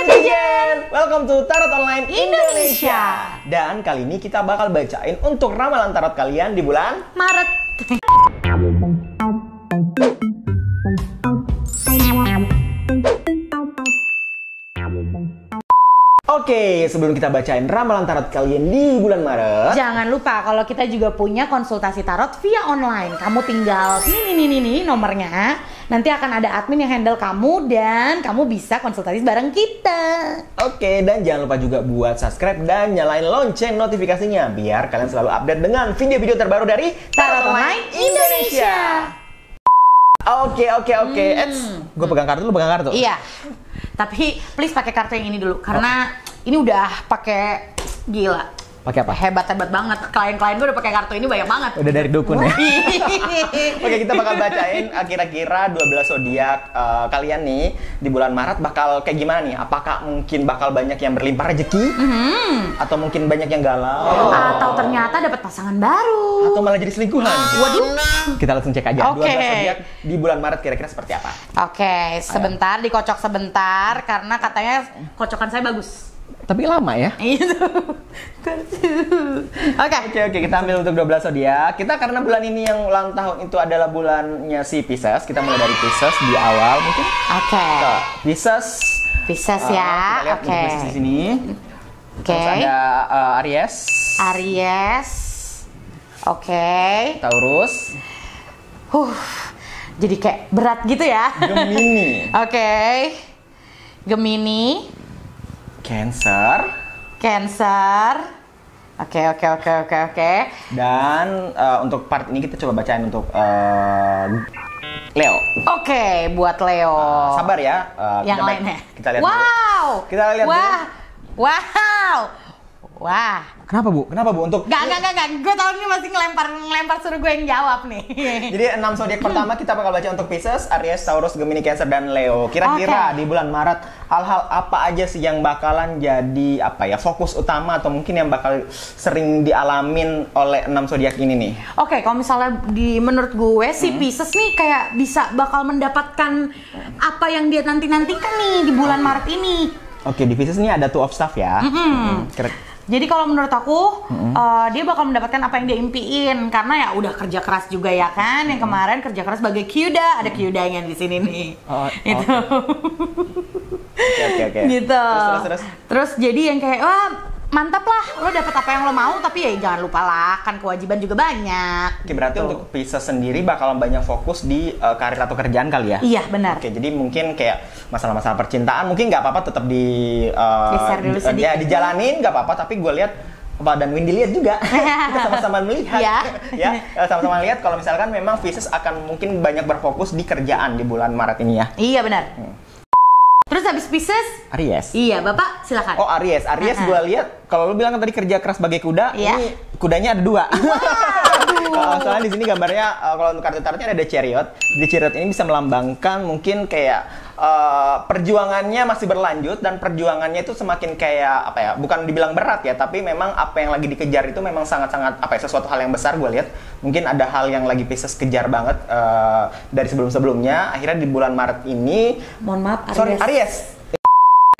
netizen, welcome to Tarot Online Indonesia. Dan kali ini kita bakal bacain untuk ramalan tarot kalian di bulan Maret. Oke, sebelum kita bacain ramalan tarot kalian di bulan Maret, Jangan lupa kalau kita juga punya konsultasi tarot via online. Kamu tinggal ini nomornya. Nanti akan ada admin yang handle kamu dan kamu bisa konsultasi bareng kita. Oke, dan jangan lupa juga buat subscribe dan nyalain lonceng notifikasinya biar kalian selalu update dengan video-video terbaru dari Tarot Online Indonesia. Oke. Gue pegang kartu, lu pegang kartu. Iya. Tapi please pakai kartu yang ini dulu karena ini udah pakai gila. Pakai apa? Hebat banget. Klien-klien gue udah pakai kartu ini banyak banget. Udah dari dukun ya. Oke, kita bakal bacain kira-kira 12 zodiak kalian nih di bulan Maret bakal kayak gimana nih? Apakah mungkin bakal banyak yang berlimpah rezeki? Atau mungkin banyak yang galau? Atau ternyata dapat pasangan baru? Atau malah jadi selingkuhan? Waduh. Kita langsung cek aja 12 Oke. zodiak di bulan Maret kira-kira seperti apa? Oke, sebentar dikocok sebentar karena katanya kocokan saya bagus. Tapi lama ya? Itu. Oke. Oke, kita ambil untuk 12 zodiak. Kita karena bulan ini yang ulang tahun itu adalah bulannya si Pisces. Kita mulai dari Pisces di awal mungkin. Oke. Pisces. Pisces Kita ya. lihat untuk Oke. Pisces di sini. Oke. Terus ada Aries, Aries. Oke. Taurus, Jadi kayak berat gitu ya. Gemini, Oke. Gemini, Cancer, Cancer. Oke. dan untuk part ini kita coba bacain untuk Leo. Oke, buat Leo. Sabar ya. Yang kita lainnya. Kita lihat Wow. dulu. Kita lihat dulu. Wah. Kenapa Bu? Untuk Gak. Gue tau ini masih ngelempar suruh gue yang jawab nih. Jadi 6 zodiak pertama kita bakal baca untuk Pisces, Aries, Taurus, Gemini, Cancer, dan Leo. Kira-kira di bulan Maret hal-hal apa aja sih yang bakalan jadi fokus utama atau mungkin yang bakal sering dialamin oleh 6 zodiak ini nih? Oke, kalau misalnya menurut gue si Pisces nih kayak bisa bakal mendapatkan apa yang dia nantikan nih di bulan Maret ini. Oke, di Pisces ini ada Two of Staff ya. Jadi kalau menurut aku dia bakal mendapatkan apa yang dia impiin karena ya udah kerja keras juga ya kan. Yang kemarin kerja keras sebagai Kyuda, ada Kyudanya di sini nih. Itu. Oke. Gitu. Terus. Jadi yang kayak wah mantap lah, lo dapet apa yang lo mau tapi ya jangan lupa lah kan kewajiban juga banyak. Oke, berarti untuk Pisces sendiri bakalan banyak fokus di karir atau kerjaan kali ya? Iya benar. Oke, jadi mungkin kayak masalah-masalah percintaan mungkin nggak apa-apa tetap Di-share dulu sedikit. dijalanin nggak apa-apa, tapi gue lihat dan Windy lihat juga kita sama-sama melihat ya sama-sama lihat kalau misalkan memang Pisces akan mungkin banyak berfokus di kerjaan di bulan Maret ini ya. Iya benar. Terus habis Pisces? Aries. Iya, Bapak silakan. Oh, Aries gue lihat kalau lu bilang kan tadi kerja keras sebagai kuda, ini kudanya ada 2. Soalnya di sini gambarnya kalau untuk kartu tarotnya ada Chariot. Di Chariot ini bisa melambangkan mungkin kayak perjuangannya masih berlanjut dan perjuangannya itu semakin kayak bukan dibilang berat ya, tapi memang apa yang lagi dikejar itu memang sangat-sangat sesuatu hal yang besar. Gue lihat mungkin ada hal yang lagi Pisces kejar banget dari sebelum-sebelumnya. Akhirnya di bulan Maret ini, mohon maaf, Aries.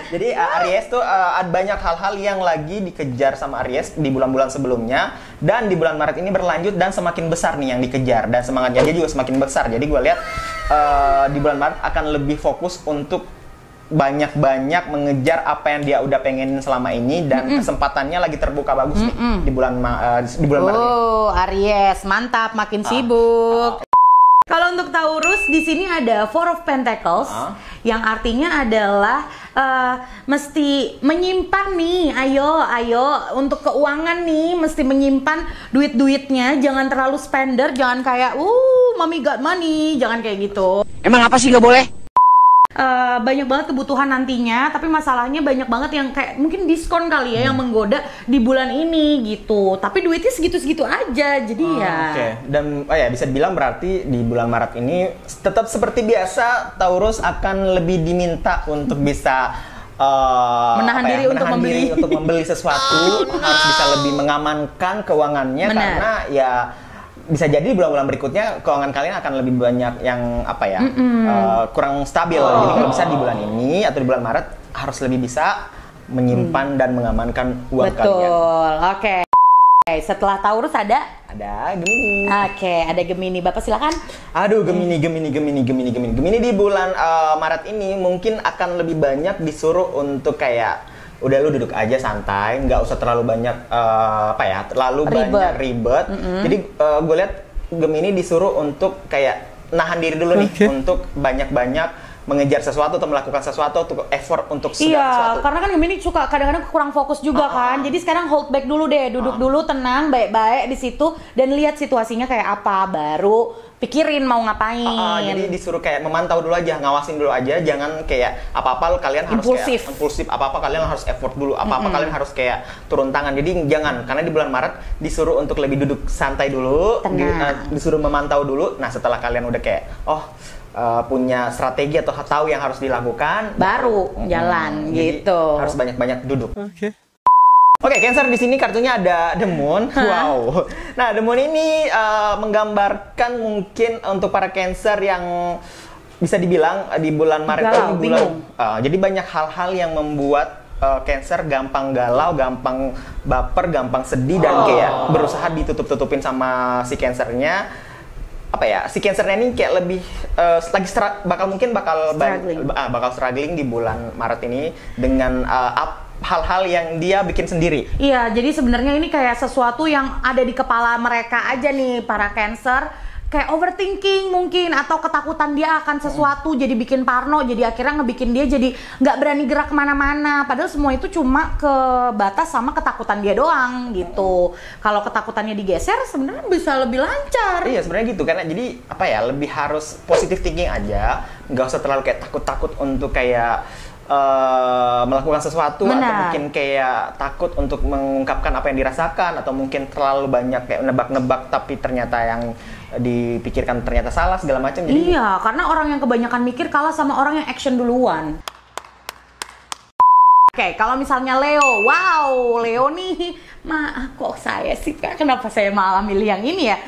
Jadi Aries tuh ada banyak hal-hal yang lagi dikejar sama Aries di bulan-bulan sebelumnya, dan di bulan Maret ini berlanjut dan semakin besar nih yang dikejar dan semangatnya dia juga semakin besar. Jadi gue lihat di bulan Maret akan lebih fokus untuk banyak-banyak mengejar apa yang dia udah pengenin selama ini dan kesempatannya lagi terbuka bagus nih di bulan Maret ini. Oh, Aries mantap, makin sibuk. Kalau untuk Taurus di sini ada Four of Pentacles yang artinya adalah mesti menyimpan nih, ayo untuk keuangan nih mesti menyimpan duit-duitnya, jangan terlalu spender, jangan kayak mommy got money, jangan kayak gitu. Emang apa sih nggak boleh? Banyak banget kebutuhan nantinya, tapi masalahnya banyak banget yang kayak mungkin diskon kali ya yang menggoda di bulan ini gitu. Tapi duitnya segitu-segitu aja, jadi Oke. Dan bisa dibilang berarti di bulan Maret ini tetap seperti biasa Taurus akan lebih diminta untuk bisa menahan diri untuk membeli sesuatu, harus bisa lebih mengamankan keuangannya. Benar. Karena ya bisa jadi di bulan-bulan berikutnya keuangan kalian akan lebih banyak yang apa ya, kurang stabil. Jadi kalau bisa di bulan ini atau di bulan Maret harus lebih bisa menyimpan dan mengamankan uang kalian. Betul, oke. Setelah Taurus ada Gemini. Oke, ada Gemini. Bapak silakan. Aduh, Gemini di bulan Maret ini mungkin akan lebih banyak disuruh untuk kayak udah lu duduk aja santai, nggak usah terlalu banyak banyak ribet. Jadi gue lihat Gemini disuruh untuk kayak nahan diri dulu nih, untuk banyak-banyak mengejar sesuatu atau melakukan sesuatu, untuk effort untuk sesuatu. Karena kan Gemini suka kadang-kadang kurang fokus juga kan. Jadi sekarang hold back dulu deh, duduk dulu, tenang, baik-baik di situ dan lihat situasinya kayak apa, baru pikirin mau ngapain. Jadi disuruh kayak memantau dulu aja, ngawasin dulu aja, jangan kayak apa-apa kalian harus kayak impulsif, apa-apa kalian harus effort dulu, apa-apa kalian harus kayak turun tangan. Jadi jangan, karena di bulan Maret disuruh untuk lebih duduk santai dulu, disuruh memantau dulu. Nah, setelah kalian udah kayak punya strategi atau tahu yang harus dilakukan, baru jalan gitu. Harus banyak-banyak duduk. Oke, Cancer di sini kartunya ada The Moon. Wow. Nah, The Moon ini menggambarkan mungkin untuk para Cancer yang bisa dibilang di bulan Maret ini jadi banyak hal-hal yang membuat Cancer gampang galau, gampang baper, gampang sedih dan kayak berusaha ditutup-tutupin sama si Cancernya. Si Cancernya ini kayak lebih bakal struggling di bulan Maret ini dengan hal-hal yang dia bikin sendiri. Iya, jadi sebenarnya ini kayak sesuatu yang ada di kepala mereka aja nih para Cancer. Kayak overthinking mungkin, atau ketakutan dia akan sesuatu jadi bikin parno, jadi akhirnya ngebikin dia jadi nggak berani gerak kemana-mana. Padahal semua itu cuma kebatas sama ketakutan dia doang gitu. Kalau ketakutannya digeser sebenarnya bisa lebih lancar. Iya, sebenarnya gitu, karena jadi lebih harus positive thinking aja, nggak usah terlalu kayak takut-takut untuk kayak melakukan sesuatu. Benar. Atau mungkin kayak takut untuk mengungkapkan apa yang dirasakan, atau mungkin terlalu banyak kayak nebak-nebak tapi ternyata yang dipikirkan ternyata salah segala macam. Jadi iya, karena orang yang kebanyakan mikir kalah sama orang yang action duluan. Oke, kalau misalnya Leo, Leo nih, kok saya sih, kenapa saya malah milih yang ini ya?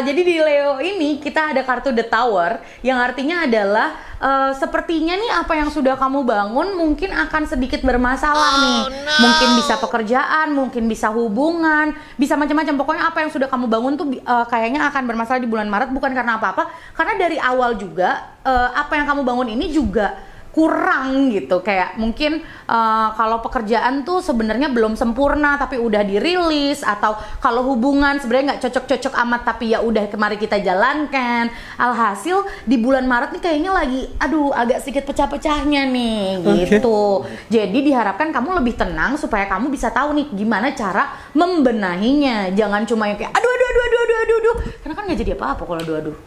Jadi di Leo ini kita ada kartu The Tower, yang artinya adalah sepertinya nih apa yang sudah kamu bangun mungkin akan sedikit bermasalah nih. Mungkin bisa pekerjaan, mungkin bisa hubungan, bisa macam-macam. Pokoknya apa yang sudah kamu bangun tuh kayaknya akan bermasalah di bulan Maret, bukan karena apa-apa, karena dari awal juga apa yang kamu bangun ini juga kurang gitu. Kayak mungkin kalau pekerjaan tuh sebenarnya belum sempurna tapi udah dirilis, atau kalau hubungan sebenarnya nggak cocok-cocok amat tapi ya udah kemari kita jalankan. Alhasil di bulan Maret nih kayaknya lagi agak sedikit pecah-pecahnya nih gitu. Jadi diharapkan kamu lebih tenang supaya kamu bisa tahu nih gimana cara membenahinya. Jangan cuma yang kayak aduh karena kan nggak jadi apa-apa kalau aduh.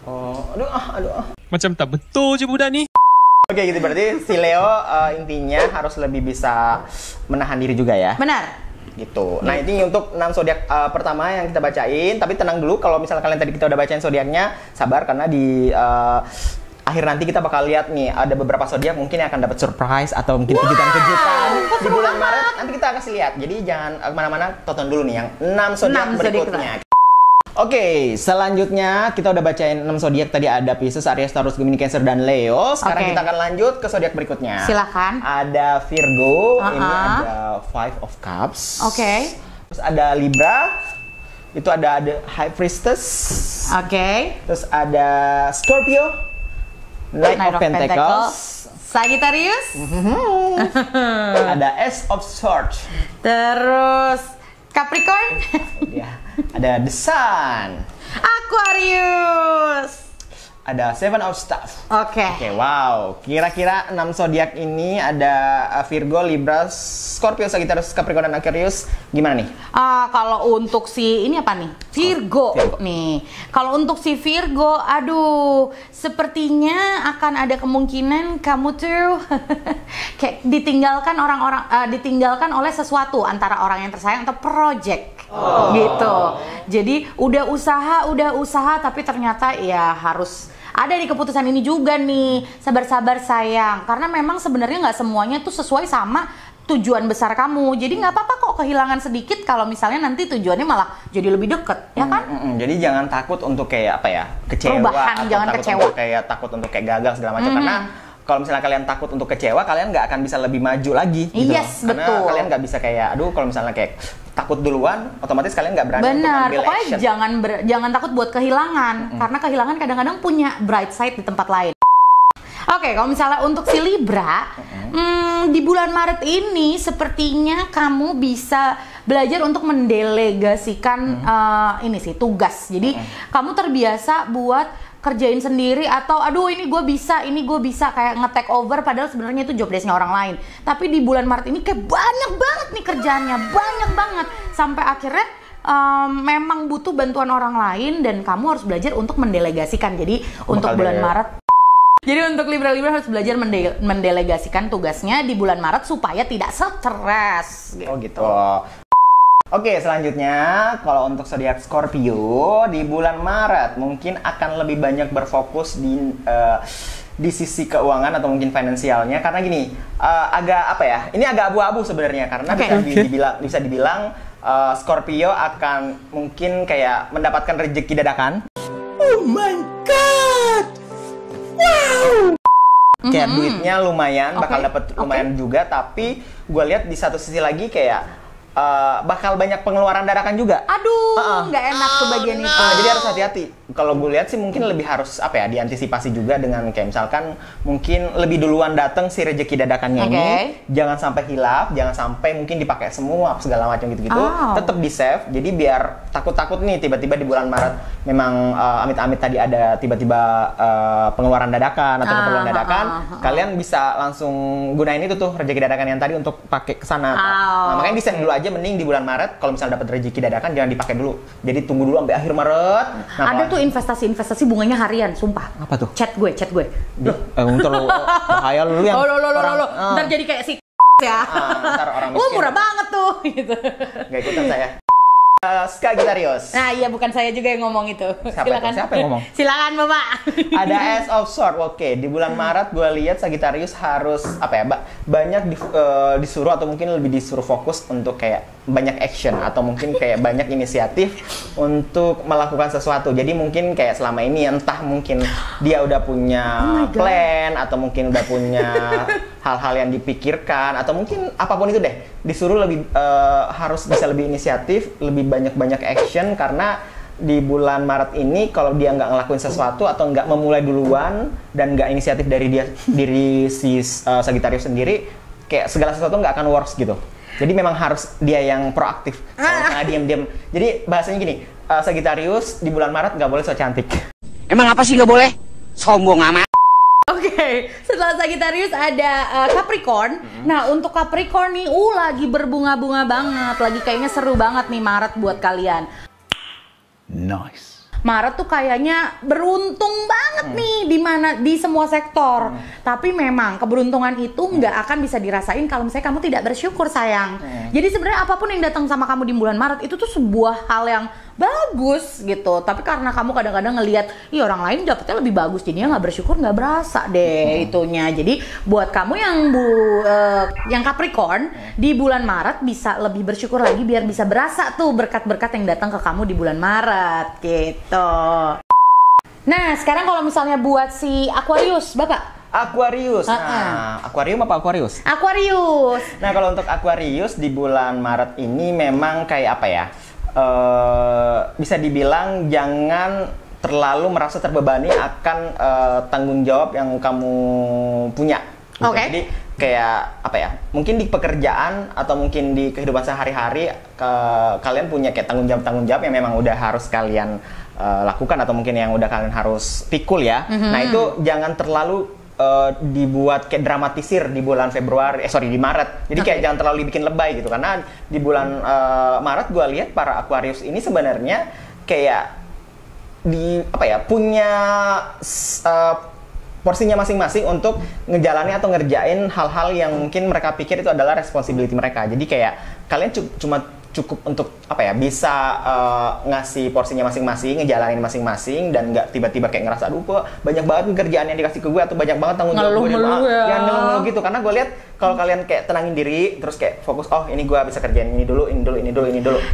Macam tak betul je budak ni. Oke, gitu berarti si Leo intinya harus lebih bisa menahan diri juga ya. Benar. Gitu. Nah, ini untuk 6 zodiak pertama yang kita bacain, tapi tenang dulu kalau misalnya kalian tadi kita udah bacain zodiaknya, sabar karena di akhir nanti kita bakal lihat nih ada beberapa zodiak mungkin yang akan dapat surprise atau mungkin kejutan-kejutan di bulan Maret. Nanti kita kasih lihat. Jadi jangan kemana-mana, tonton dulu nih yang 6 zodiak berikutnya. Oke, selanjutnya kita udah bacain 6 zodiak tadi, ada Pisces, Aries, Taurus, Gemini, Cancer, dan Leo. Sekarang kita akan lanjut ke zodiak berikutnya. Silakan. Ada Virgo, ini ada Five of Cups. Terus ada Libra, itu ada High Priestess. Terus ada Scorpio, Knight of Pentacles. Sagittarius. Ada Ace of Swords. Terus Capricorn. Ada The Sun. Aquarius. Ada Seven of Staff. Oke, wow. Kira-kira 6 zodiak ini ada Virgo, Libra, Scorpio, Sagittarius, Capricorn, dan Aquarius. Gimana nih? Kalau untuk si ini apa nih? Virgo. Nih. Kalau untuk si Virgo, sepertinya akan ada kemungkinan kamu tuh kayak ditinggalkan ditinggalkan oleh sesuatu, antara orang yang tersayang atau project. Gitu. Jadi udah usaha tapi ternyata ya harus ada di keputusan ini juga nih. Sabar-sabar sayang, karena memang sebenarnya nggak semuanya tuh sesuai sama tujuan besar kamu. Jadi nggak apa-apa kok kok kehilangan sedikit kalau misalnya nanti tujuannya malah jadi lebih deket, ya kan? Jadi jangan takut untuk kayak apa ya, kecewa, Perubahan, atau jangan takut kecewa. untuk kayak takut untuk kayak gagal segala macam, karena kalau misalnya kalian takut untuk kecewa, kalian nggak akan bisa lebih maju lagi gitu. Yes, Karena betul. kalian nggak bisa kayak, aduh kalau misalnya kayak takut duluan, otomatis kalian nggak berani untuk Benar, ambil pokoknya action. jangan takut buat kehilangan, karena kehilangan kadang-kadang punya bright side di tempat lain. Oke, kalau misalnya untuk si Libra, di bulan Maret ini sepertinya kamu bisa belajar untuk mendelegasikan ini sih tugas. Jadi kamu terbiasa buat kerjain sendiri atau aduh ini gue bisa kayak nge-take over padahal sebenarnya itu job desk-nya orang lain. Tapi di bulan Maret ini kayak banyak banget nih kerjaannya, banyak banget sampai akhirnya memang butuh bantuan orang lain dan kamu harus belajar untuk mendelegasikan. Jadi untuk bulan Maret, jadi untuk Libra-Libra harus belajar mendelegasikan tugasnya di bulan Maret supaya tidak stres. Oh gitu. Oke, selanjutnya kalau untuk zodiak Scorpio di bulan Maret mungkin akan lebih banyak berfokus di sisi keuangan atau mungkin finansialnya, karena gini, agak apa ya? Ini agak abu-abu sebenarnya karena bisa dibilang Scorpio akan mungkin kayak mendapatkan rezeki dadakan. Oh my god. Wow. Kayak duitnya lumayan, bakal dapat lumayan juga, tapi gue lihat di satu sisi lagi kayak bakal banyak pengeluaran dadakan juga. Aduh, nggak enak tuh bagian itu. Jadi harus hati-hati. Kalau gue lihat sih mungkin lebih harus apa ya, diantisipasi juga dengan kayak misalkan mungkin lebih duluan datang si rezeki dadakannya ini, jangan sampai hilaf, jangan sampai mungkin dipakai semua segala macam gitu-gitu. Tetap di save. Jadi biar takut-takut nih tiba-tiba di bulan Maret memang amit-amit tadi ada tiba-tiba pengeluaran dadakan atau keperluan dadakan, kalian bisa langsung gunain itu tuh rezeki dadakan yang tadi untuk pakai ke sana. Nah, makanya di save dulu aja, mending di bulan Maret kalau misalnya dapat rezeki dadakan jangan dipakai dulu. Jadi tunggu dulu sampai akhir Maret. Nah, ada tuh investasi bunganya harian, sumpah. Apa tuh? Chat gue. Terlalu bahaya lu yang Ntar jadi kayak si ya. Ntar orang miskin. Murah banget tuh gitu. Gak ikutan saya. Sagittarius. Nah iya, bukan saya juga yang ngomong itu. Siapa yang ngomong? Silakan Bapak. Ada Ace of Swords. Oke, di bulan Maret gue lihat Sagittarius harus apa ya, banyak disuruh atau mungkin lebih disuruh fokus untuk kayak banyak action atau mungkin kayak banyak inisiatif untuk melakukan sesuatu. Jadi mungkin kayak selama ini entah mungkin dia udah punya plan atau mungkin udah punya hal-hal yang dipikirkan atau mungkin apapun itu deh, disuruh lebih harus bisa lebih inisiatif, lebih banyak action, karena di bulan Maret ini kalau dia nggak ngelakuin sesuatu atau nggak memulai duluan dan nggak inisiatif dari diri si Sagittarius sendiri, kayak segala sesuatu nggak akan works gitu. Jadi memang harus dia yang proaktif, jangan diam-diam. Jadi bahasanya gini, Sagittarius di bulan Maret nggak boleh so cantik. Emang apa sih nggak boleh? Sombong amat. Oke, setelah Sagittarius ada Capricorn. Nah, untuk Capricorn nih, lagi berbunga-bunga banget. Lagi kayaknya seru banget nih Maret buat kalian. Nice. Maret tuh kayaknya beruntung banget nih di semua sektor. Tapi memang keberuntungan itu nggak akan bisa dirasain kalau misalnya kamu tidak bersyukur, sayang. Jadi sebenarnya apapun yang datang sama kamu di bulan Maret itu tuh sebuah hal yang bagus gitu. Tapi karena kamu kadang-kadang ngelihat, orang lain dapetnya lebih bagus, jadinya nggak bersyukur, nggak berasa deh itunya. Jadi buat kamu yang Capricorn di bulan Maret bisa lebih bersyukur lagi biar bisa berasa tuh berkat-berkat yang datang ke kamu di bulan Maret gitu. Nah, sekarang kalau misalnya buat si Aquarius, Bapak. Aquarius. Nah, Aquarium apa Aquarius? Aquarius. Nah, kalau untuk Aquarius di bulan Maret ini memang kayak apa ya? Bisa dibilang jangan terlalu merasa terbebani akan tanggung jawab yang kamu punya. Gitu. Jadi kayak apa ya? Mungkin di pekerjaan atau mungkin di kehidupan sehari-hari kalian punya kayak tanggung jawab yang memang udah harus kalian lakukan atau mungkin yang udah kalian harus pikul ya. Nah, itu jangan terlalu dibuat kayak dramatisir di bulan di Maret. Jadi kayak jangan terlalu dibikin lebay gitu, karena di bulan Maret gue lihat para Aquarius ini sebenarnya kayak punya porsinya masing-masing untuk ngejalani atau ngerjain hal-hal yang mungkin mereka pikir itu adalah responsibility mereka. Jadi kayak kalian cuma cukup untuk apa ya, bisa ngasih porsinya masing-masing, ngejalanin masing-masing, dan nggak tiba-tiba kayak ngerasa aduh kok banyak banget kerjaan yang dikasih ke gue atau banyak banget tanggung jawab gue, yang ngeluh gitu. Karena gue lihat kalau kalian kayak tenangin diri terus kayak fokus, oh ini gue bisa kerjain ini dulu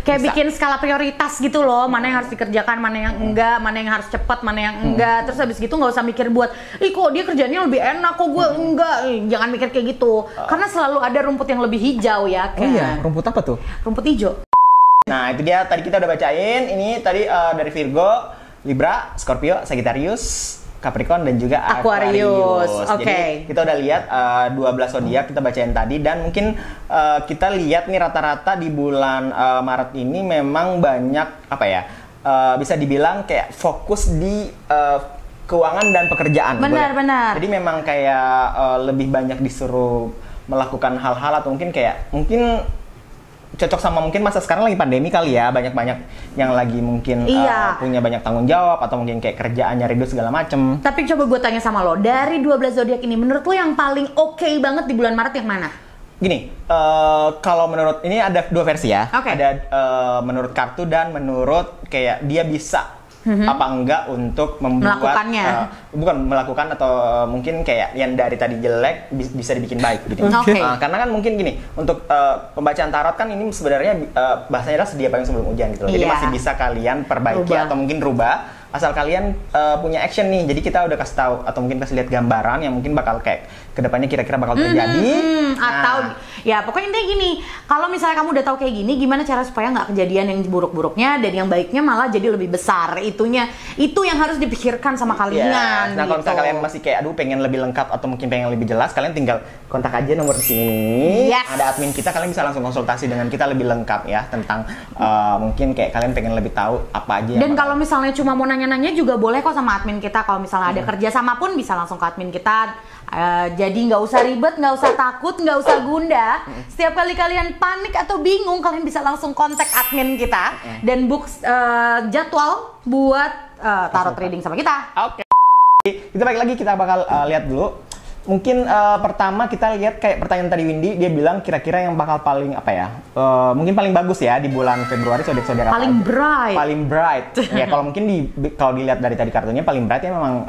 kayak bisa. bikin skala prioritas gitu loh, mana yang harus dikerjakan, mana yang enggak, mana yang harus cepat, mana yang enggak. Terus habis gitu nggak usah mikir buat ih kok dia kerjanya lebih enak kok gue enggak. Jangan mikir kayak gitu, karena selalu ada rumput yang lebih hijau ya kan. Oh iya, rumput apa tuh? Rumput hijau. Nah itu dia, tadi kita udah bacain. Ini tadi dari Virgo, Libra, Scorpio, Sagittarius, Capricorn, dan juga Aquarius. Jadi kita udah lihat 12 zodiak kita bacain tadi, dan mungkin kita lihat nih rata-rata di bulan Maret ini memang banyak apa ya, bisa dibilang kayak fokus di keuangan dan pekerjaan. Benar. Jadi memang kayak lebih banyak disuruh melakukan hal-hal, atau mungkin cocok sama mungkin masa sekarang lagi pandemi kali ya, banyak-banyak yang lagi mungkin punya banyak tanggung jawab, atau mungkin kayak kerjaan nyari duit segala macem. Tapi coba gue tanya sama lo, dari 12 zodiak ini menurut lo yang paling oke banget di bulan Maret yang mana? Gini, kalau menurut ini ada dua versi ya. Ada menurut kartu dan menurut kayak dia bisa apa enggak untuk membuat melakukannya. Bukan melakukan, atau mungkin kayak yang dari tadi jelek bisa dibikin baik gitu. Karena kan mungkin gini, untuk pembacaan tarot kan ini sebenarnya bahasanya adalah sedia payung sebelum hujan gitu loh. Jadi masih bisa kalian perbaiki atau mungkin rubah, asal kalian punya action nih. Jadi kita udah kasih tahu atau mungkin kasih lihat gambaran yang mungkin bakal kayak kedepannya kira-kira bakal terjadi. Atau ya pokoknya intinya gini, kalau misalnya kamu udah tahu kayak gini, gimana cara supaya nggak kejadian yang buruk-buruknya dan yang baiknya malah jadi lebih besar. Itu yang harus dipikirkan sama kalian. Nah kalau misalnya kalian masih kayak aduh pengen lebih lengkap atau mungkin pengen lebih jelas, kalian tinggal kontak aja nomor di sini nih. Ada admin kita, kalian bisa langsung konsultasi dengan kita lebih lengkap ya tentang mungkin kayak kalian pengen lebih tahu apa aja. Dan kalau misalnya cuma mau nanya-nanya juga boleh kok sama admin kita. Kalau misalnya ada kerja sama pun bisa langsung ke admin kita. Jadi nggak usah ribet, nggak usah takut, nggak usah gundah. Setiap kali kalian panik atau bingung, kalian bisa langsung kontak admin kita dan book jadwal buat tarot reading sama kita. Kita balik lagi, kita bakal lihat dulu. Mungkin pertama kita lihat kayak pertanyaan tadi Windy, dia bilang kira-kira yang bakal paling apa ya, mungkin paling bagus ya di bulan Februari, zodiak-zodiak apa aja? Paling bright. Ya kalau mungkin kalau dilihat dari tadi kartunya paling bright ya memang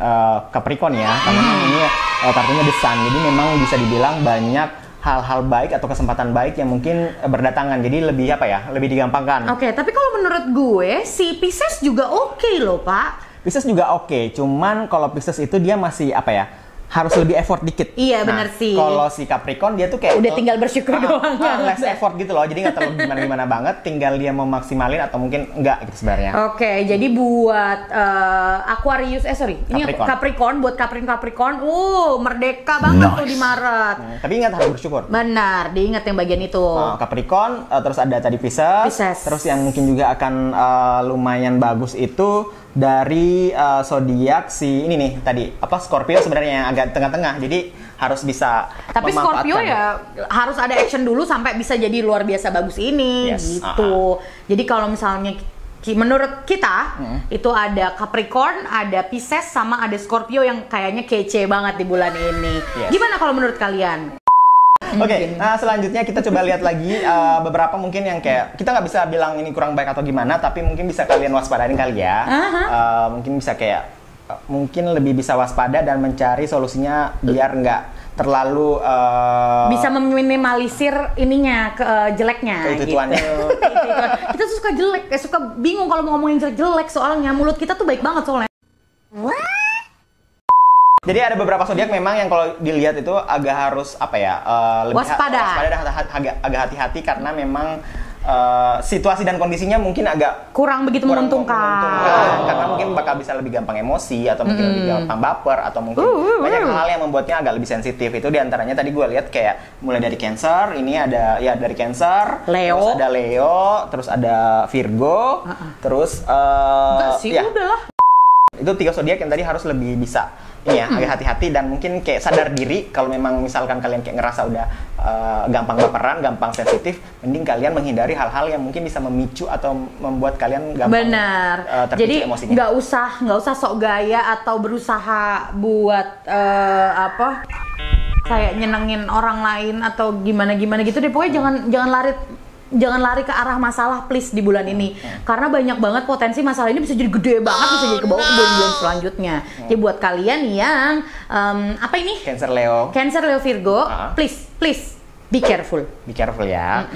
Capricorn ya, karena ini kartunya The Sun, jadi memang bisa dibilang banyak hal-hal baik atau kesempatan baik yang mungkin berdatangan, jadi lebih apa ya, lebih digampangkan. Tapi kalau menurut gue si Pisces juga oke loh Pak. Pisces juga oke, cuman kalau Pisces itu dia masih apa ya, harus lebih effort dikit. Iya benar sih. Kalau si Capricorn dia tuh kayak udah tinggal bersyukur doang. Less effort gitu loh. Jadi nggak terlalu gimana-gimana banget. Tinggal dia mau maksimalin atau mungkin enggak gitu sebenarnya. Jadi buat Aquarius, ini Capricorn, buat Capricorn, merdeka banget tuh di Maret. Tapi ingat harus bersyukur. Benar, diingat yang bagian itu. Capricorn, terus ada tadi Pisces. Terus yang mungkin juga akan lumayan bagus itu dari zodiak si ini nih tadi Scorpio sebenarnya yang agak tengah-tengah, jadi harus bisa tapi Scorpio ya harus ada action dulu sampai bisa jadi luar biasa bagus ini gitu. Jadi kalau misalnya menurut kita itu ada Capricorn, ada Pisces, sama ada Scorpio yang kayaknya kece banget di bulan ini. Gimana kalau menurut kalian? Nah selanjutnya kita coba lihat lagi beberapa mungkin yang kayak kita nggak bisa bilang ini kurang baik atau gimana, tapi mungkin bisa kalian waspadain kali ya. Mungkin bisa kayak mungkin lebih bisa waspada dan mencari solusinya biar nggak terlalu bisa meminimalisir ininya jeleknya gitu. Kita suka jelek, suka bingung kalau mau ngomongin jelek-jelek, soalnya mulut kita tuh baik banget soalnya. Jadi ada beberapa zodiak memang yang kalau dilihat itu agak harus lebih waspada dan agak hati-hati, karena memang situasi dan kondisinya mungkin agak kurang begitu menguntungkan. Karena mungkin bakal bisa lebih gampang emosi, atau mungkin lebih gampang baper, atau mungkin banyak hal yang membuatnya agak lebih sensitif. Itu diantaranya tadi gue lihat kayak mulai dari Cancer, ini ada ya dari Cancer, terus ada Leo, terus ada Virgo, terus udahlah. Itu 3 zodiak yang tadi harus lebih bisa agak hati-hati dan mungkin kayak sadar diri. Kalau memang misalkan kalian kayak ngerasa udah gampang baperan, gampang sensitif, mending kalian menghindari hal-hal yang mungkin bisa memicu atau membuat kalian gampang terpicu emosinya. Jadi nggak usah sok gaya atau berusaha buat kayak nyenengin orang lain atau gimana gitu deh. Pokoknya jangan lari jangan lari ke arah masalah please di bulan ini. Karena banyak banget potensi masalah ini bisa jadi gede banget, bisa jadi ke bawah ke bulan-bulan selanjutnya. Jadi buat kalian yang apa ini? Cancer Leo. Cancer Leo Virgo, please be careful. Be careful ya.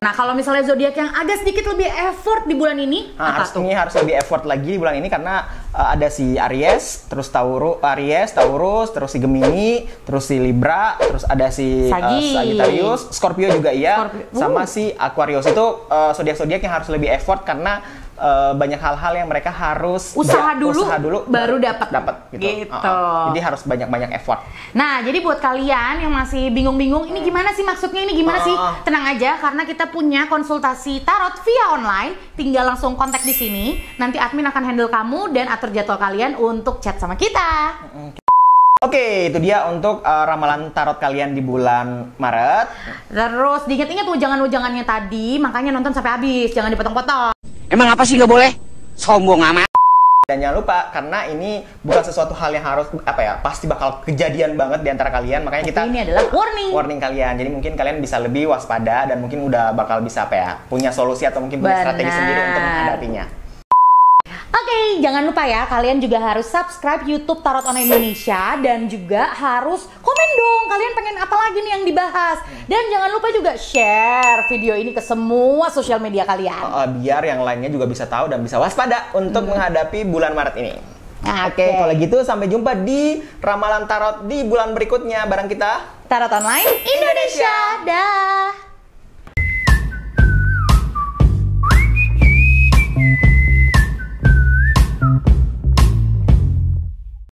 Nah, kalau misalnya zodiak yang agak sedikit lebih effort di bulan ini, apa tuh? Ini harus lebih effort lagi di bulan ini karena ada si Aries, terus Taurus, terus si Gemini, terus si Libra, terus ada si Sagittarius, Scorpio juga iya, sama si Aquarius. Itu zodiak-zodiak yang harus lebih effort karena banyak hal-hal yang mereka harus usaha dulu baru dapat gitu. Jadi harus banyak effort. Nah, jadi buat kalian yang masih bingung-bingung ini gimana sih maksudnya, ini gimana sih? Tenang aja karena kita punya konsultasi tarot via online. Tinggal langsung kontak di sini. Nanti admin akan handle kamu dan atur jadwal kalian untuk chat sama kita. Oke, itu dia untuk ramalan tarot kalian di bulan Maret. Terus diingat-ingat ujangan-ujangannya tadi, makanya nonton sampai habis, jangan dipotong-potong. Emang apa sih nggak boleh? Sombong amat. Dan jangan lupa, karena ini bukan sesuatu hal yang harus pasti bakal kejadian banget di antara kalian, makanya kita ini adalah warning kalian. Jadi mungkin kalian bisa lebih waspada dan mungkin udah bakal bisa punya solusi atau mungkin punya strategi sendiri untuk menghadapinya. Oke, jangan lupa ya, kalian juga harus subscribe YouTube Tarot Online Indonesia dan juga harus komen dong, kalian pengen apa lagi nih yang dibahas. Dan jangan lupa juga share video ini ke semua sosial media kalian. Biar yang lainnya juga bisa tahu dan bisa waspada untuk menghadapi bulan Maret ini. Oke, kalau gitu sampai jumpa di ramalan tarot di bulan berikutnya bareng kita Tarot Online Indonesia. Dah.